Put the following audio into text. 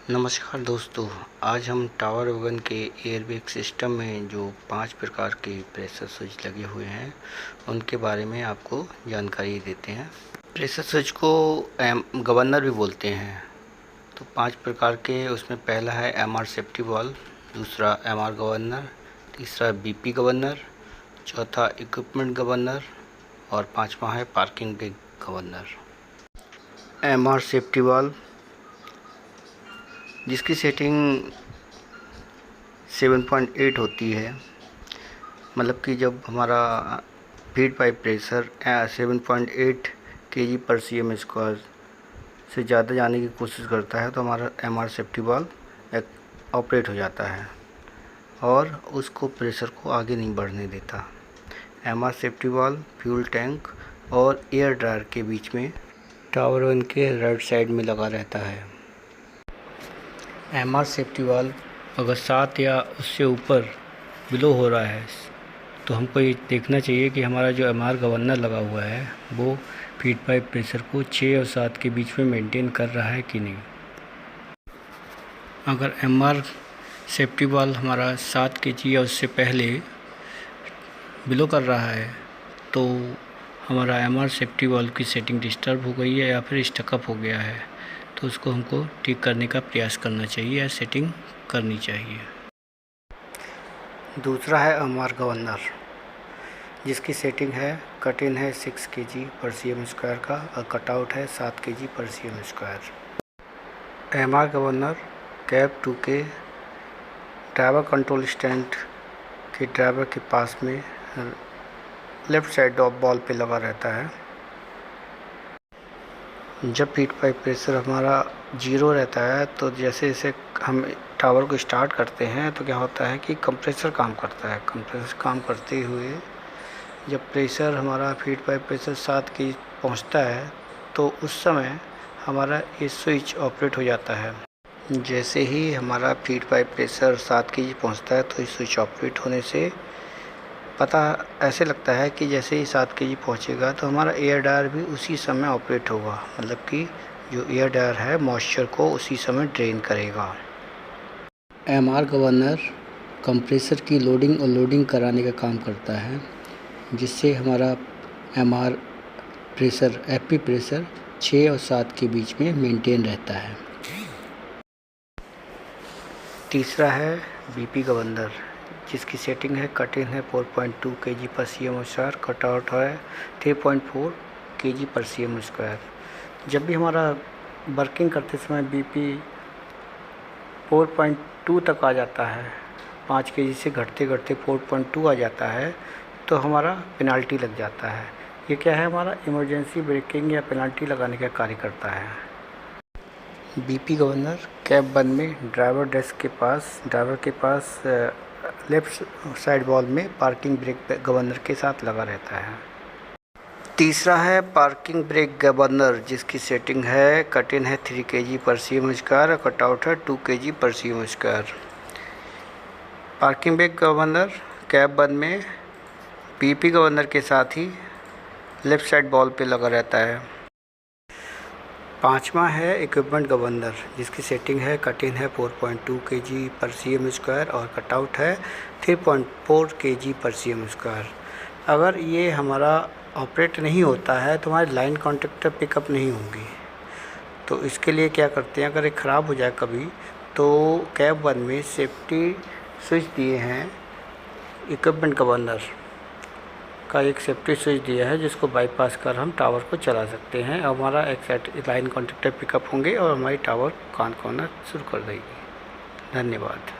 नमस्कार दोस्तों, आज हम टावर वैगन के एयरबैग सिस्टम में जो 5 प्रकार के प्रेशर स्विच लगे हुए हैं उनके बारे में आपको जानकारी देते हैं। प्रेशर स्विच को गवर्नर भी बोलते हैं। तो 5 प्रकार के उसमें पहला है एमआर सेफ्टी वाल्व, दूसरा एमआर गवर्नर, तीसरा बीपी गवर्नर, चौथा इक्विपमेंट गवर्नर और पांचवा है parking brake governor. MR safety valve जिसकी सेटिंग 7.8 होती है, मतलब कि जब हमारा फीड पाइप प्रेशर 7.8 kg पर cm स्क्वायर से ज़्यादा जाने की कोशिश करता है तो हमारा एमआर सेफ्टी वाल्व ऑपरेट हो जाता है और उसको प्रेशर को आगे नहीं बढ़ने देता। MR safety valve fuel tank और एयर ड्रायर के बीच में टावर वन के राइट साइड में लगा रहता है। एमआर सेफ्टी वाल्व अगर 7 या उससे ऊपर बिलो हो रहा है तो हमको ये देखना चाहिए कि हमारा जो एमआर गवर्नर लगा हुआ है वो फीड पाइप प्रेशर को 6 और 7 के बीच में मेंटेन कर रहा है कि नहीं। अगर एमआर सेफ्टी वाल्व हमारा 7 kg या उससे पहले बिलो कर रहा है तो हमारा एमआर सेफ्टी वाल्व की सेटिंग डिस्टर्ब हो गई है या फिर स्टकअप हो गया है, तो उसको हमको ठीक करने का प्रयास करना चाहिए या सेटिंग करनी चाहिए। दूसरा है एमआर गवर्नर जिसकी सेटिंग है कट इन है 6 kg पर cm स्क्वायर का और कट आउट है 7 kg पर cm square. MR governor cab 2 के ड्राइवर कंट्रोल स्टैंड के ड्राइवर के पास में लेफ़्ट साइड ऑफ बॉल पे लगा रहता है। जब फीड पाइप प्रेशर हमारा 0 रहता है तो जैसे जैसे हम टावर को स्टार्ट करते हैं तो क्या होता है कि कंप्रेसर काम करता है। कंप्रेसर काम करते हुए जब प्रेशर हमारा फीड पाइप प्रेशर 7 की पहुंचता है तो उस समय हमारा ये स्विच ऑपरेट हो जाता है। जैसे ही हमारा फीड पाइप प्रेशर 7 की पहुंचता है तो इस स्विच ऑपरेट होने से पता ऐसे लगता है कि जैसे ही 7 kg पहुंचेगा तो हमारा एयर ड्रायर भी उसी समय ऑपरेट होगा, मतलब कि जो एयर ड्रायर है मॉइस्चर को उसी समय ड्रेन करेगा। एमआर गवर्नर कंप्रेसर की लोडिंग और लोडिंग कराने का काम करता है जिससे हमारा एमआर प्रेशर एफपी प्रेशर 6 और 7 के बीच में मेंटेन रहता है। तीसरा है बीपी गवर्नर जिसकी सेटिंग है कट इन है 4.2 kg पर cm स्क्वायर, कट आउट है 3.4 kg पर cm स्क्वायर। जब भी हमारा वर्किंग करते समय बीपी 4.2 तक आ जाता है, 5 kg से घटते घटते 4.2 आ जाता है तो हमारा पेनाल्टी लग जाता है। ये क्या है, हमारा इमरजेंसी ब्रेकिंग या पेनाल्टी लगाने का कार्य करता है। बीपी गवर्नर कैब 1 में ड्राइवर के पास लेफ्ट साइड वॉल में पार्किंग ब्रेक गवर्नर के साथ लगा रहता है। तीसरा है पार्किंग ब्रेक गवर्नर जिसकी सेटिंग है कट इन है 3 kg पर cm स्क्वायर और कट आउट है 2 kg पर cm square. Parking brake governor cab 1 में बीपी गवर्नर के साथ ही लेफ़्ट साइड वॉल पे लगा रहता है। पांचवा है इक्विपमेंट गवर्नर जिसकी सेटिंग है कट इन है 4.2 kg पर cm स्क्वायर और कट आउट है 3.4 kg पर cm स्क्वायर। अगर ये हमारा ऑपरेट नहीं होता है तो हमारी लाइन कॉन्टैक्टर पिकअप नहीं होगी। तो इसके लिए क्या करते हैं, अगर ये ख़राब हो जाए कभी तो कैब 1 में सेफ्टी स्विच दिए हैं, इक्विपमेंट गवर्नर का एक सेफ्टी स्विच दिया है जिसको बाईपास कर हम टावर को चला सकते हैं और हमारा एक साइड लाइन कॉन्टैक्टर पिकअप होंगे और हमारी टावर काम करना शुरू कर देगी। धन्यवाद।